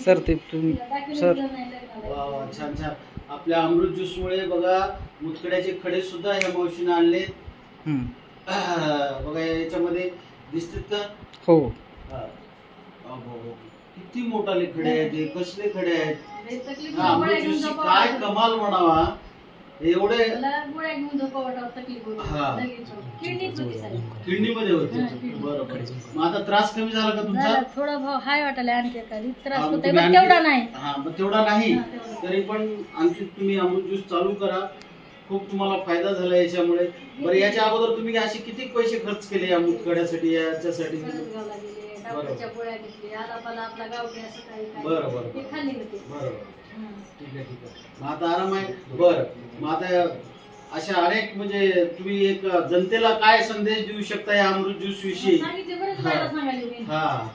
Sir ते तुम्ही sir वा छान छान. आपल्या अमृत ज्यूस मुळे बघा मुतखड्याचे खडे सुद्धा ह्या मावशीने आणले. बघा याच्यामध्ये दिसतात का? हो. किती मोठाले खडे आहेत, हे कसले खडे आहेत. अमृत ज्यूसची काय कमाल म्हणावा. एवढे किडनीमध्ये होते. बरोबर. मग आता त्रास कमी झाला का तुमचा? थोडा भाव हाय वाटायला, आणखी एखादी त्रास होतोय पण तेवढा नाही. हा मग तेवढा नाही तरी पण आणखी तुम्ही अमृत ज्यूस चालू करा. खूप तुम्हाला फायदा झाला याच्यामुळे. बरं याच्या अगोदर तुम्ही असे किती पैसे खर्च केले या मुतखड्यासाठी याच्यासाठी? गोळ्या घेतली, आपला गावठी असं काही बरं बरं खाल्ली होती. बरोबर. ठीक आहे ठीक आहे. मग आता आराम आहे. बरं मग आता अशा अनेक म्हणजे तुम्ही एक जनतेला काय संदेश देऊ शकता या अमृत ज्यूस विषयी? सांगितले बरंच सांगायला मी. हा